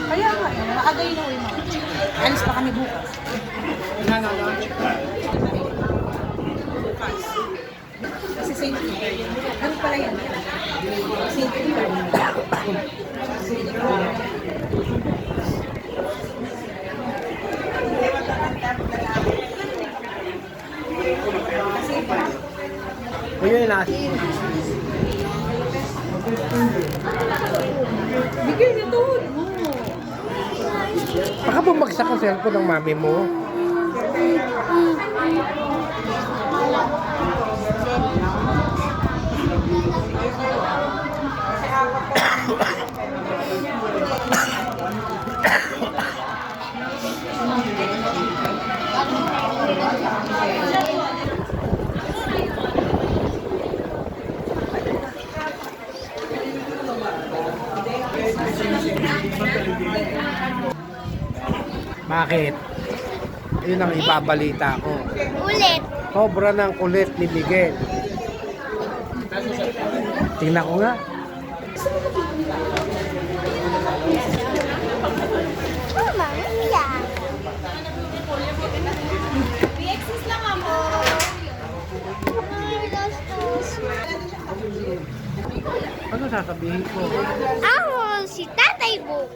Kaya nga, maaga yun uwi mo. Alis pa kami bukas. Bukas. Kasi St. Peter. Ano pala yan? St. Peter. Kuya yung nasa. Bigay niya doon. Baka bumagsak ang cellphone ng mami mo. Bakit? Yun ang ibabalita ko. Ulit. Sobra ng kulit ni Miguel. Tingnan ko nga. Mama, yan. Ano sasabihin ko? Ako, si Tatay Book.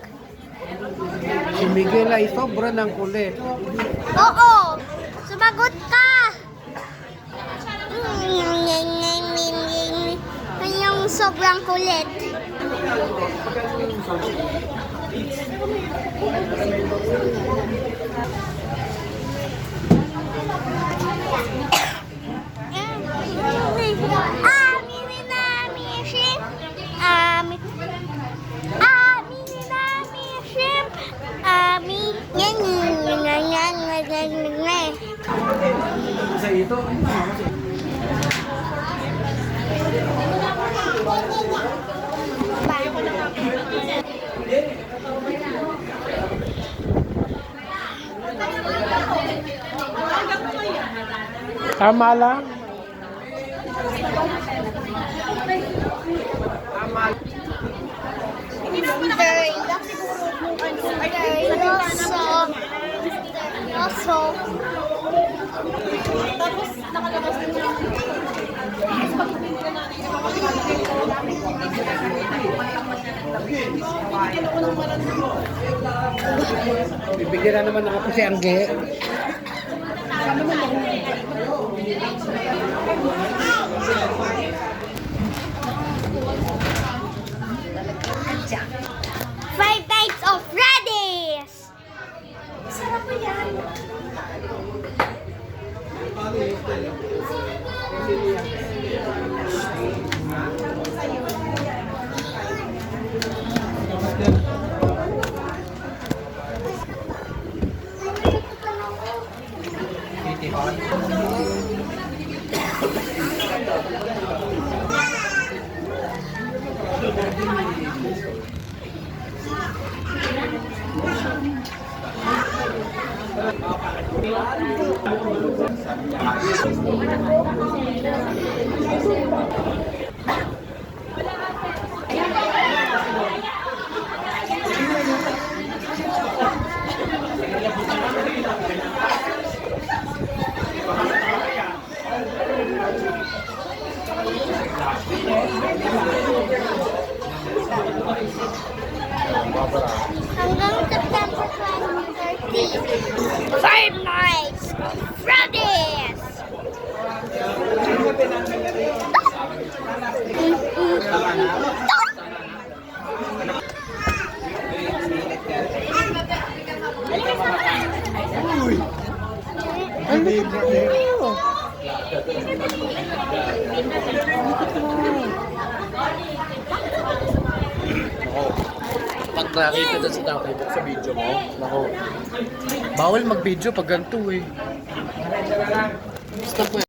Si Miguel ay sobra ng kulit. Oo, sumagot ka. Yung sobrang kulit. Sa ito, tama lang. Also, Tapos nakalabas din yung tapos pag hindi ka na Bibigyan na naman ako si Angge. five types of radish. Sarap po yan. Hanggang September 2030. Five nights of Freddy's. Pag nakita dyan sa Tatay Book sa video mo, nako, bawal mag-video pag ganito eh. Basta po eh.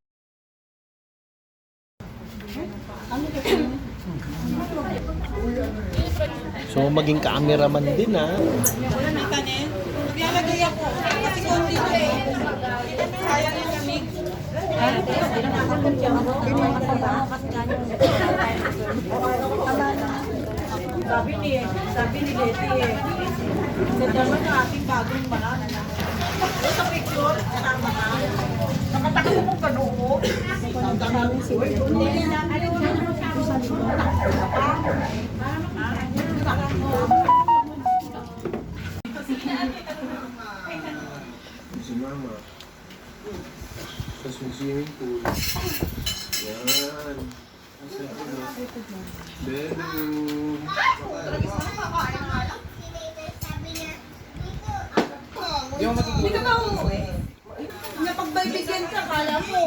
So maging cameraman din ah. Maglalagay ako. Kasi konti ko eh. Sayang yung lamig. Sabi ni Betty eh. Ganda naman yung ating bagong mahal. Sa picture, kasama ka. Nakatakbo mong ganoon. Si Mama. Sa swimming pool. Yan. Bedroom. Hindi ka mauwi. Napagbibigyan ka, kala mo.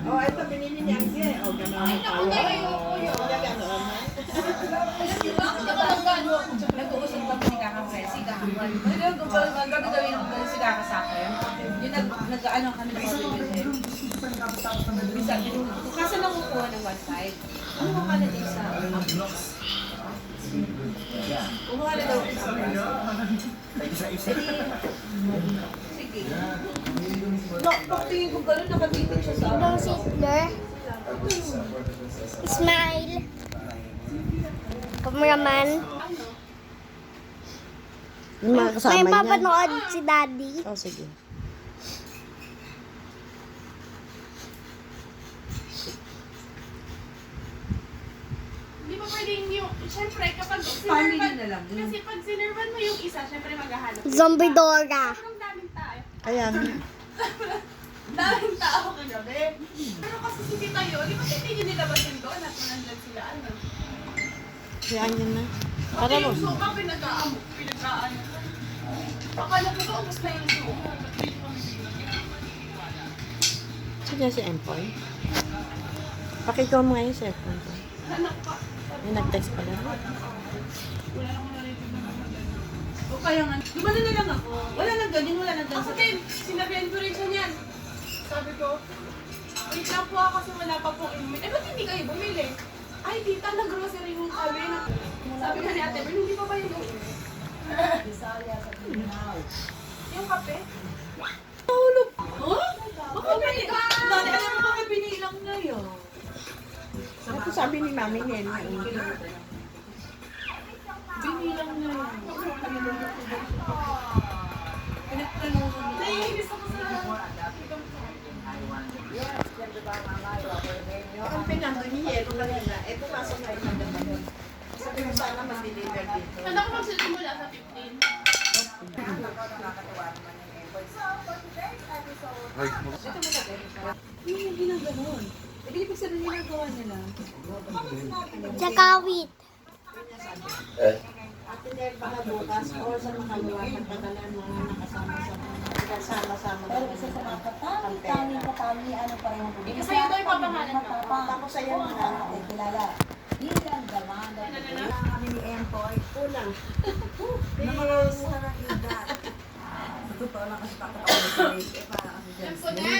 Oh, ito binili niya. Oh, gano'n. Nag-uusap kami si Kaka Presi, Kaka Presi. Gagawin ko si Kaka sa akin. Yung nag-ano kami sa pag-ibigay. Kaso nakukuha ng one side. Ano mo ka na din sa blocks? Kumuha na daw sa sige. No, pagtingin ko gano'n, nakatitig siya sa No, Hitler. Smile. Cameraman. Yung mga kasama May niya. papanood si Daddy. Oh, sige. Di ba pwedeng yung, syempre kapag Family sinervan, na lang. kasi pag sinervan mo yung isa, syempre maghahanap. Zombie Dora. Sobrang daming tao. Kaya, Daming tao kagabi. Pero kasi si Tita yun, di ba hindi niyo nilabasin doon at nandyan sila, ano? kayaan yun na. Para Okay, mo. yung suka, pinag-aano. Akala ko ba, ubos na yung suka. Sige si Empoy. Pakikaw mo nga yung cellphone ko. Anak pa. May nag-text pala. O kaya nga, di ba na lang ako? Wala nang ganyan, wala nang Ako ganyan. din, sinabihan ko rin siya niyan. Sabi ko, wait lang po ako kasi wala pa pong inumin. Eh, ba't hindi kayo bumili? Ay, tita, nag-grocery yung kami. Sabi ko ni Ate Bern, hindi pa ba yung yung kape? Nahulog. Huh? Baka binilang. Dali, alam mo baka binilang na yun. Ito sabi ni Mami Nene. Binilang na yun. Naiinis ako sa... Ang pinando ni Yelo kanina, pumasok na yung maganda. Sabi ko sana mag-deliver dito. Kanda ko magsisimula sa 15. Hindi yung ginaganon. Eh, di ibig sabihin ginagawa nila. Sakawit. Ate Nel, baka bukas o sa makaluwa ng padalan mga nakasama-sama. Pero isa sa mga patami, ano pa rin ang Kasi sa'yo daw ipapangalan ko. Tapos sa'yo na kilala. Kami ni Empoy, kulang. Na mga mura ng edad. Totoo lang kasi takot ako sa race. Para kasi Alam ko na.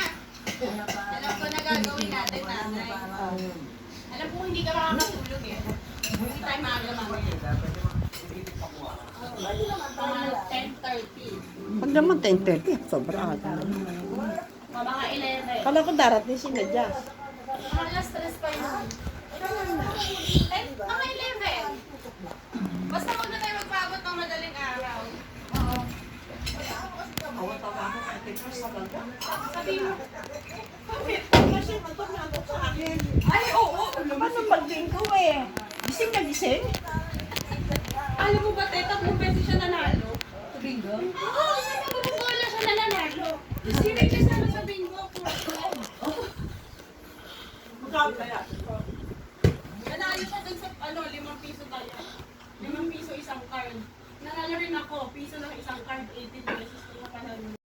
Alam ko na gagawin natin, nanay. Alam ko hindi ka makakatulog eh. Hindi tayo maaga mamaya. Mga 10:30. Pag naman 10:30, sobra ata. Mga 11. Kala ko darating si Medyas. Mga alas 3 pa yun. Mga 11. Basta huwag na tayo magpaabot ng madaling araw. Oo. Sabi mo. kasi matulog sa akin. Ay, oo. Paano pag-bingo eh? Gising na gising? Alam mo ba, te, 3 beses siya nanalo. Sa bingo? Oo, nagpapagbola siya na nanalo. Si Rachel sana sa bingo. Magkano kaya? Nanalo siya dun sa, 5 piso tayo. 5 piso isang card. Nanalo rin ako, piso lang isang card, 80 pesos. Yung panalo.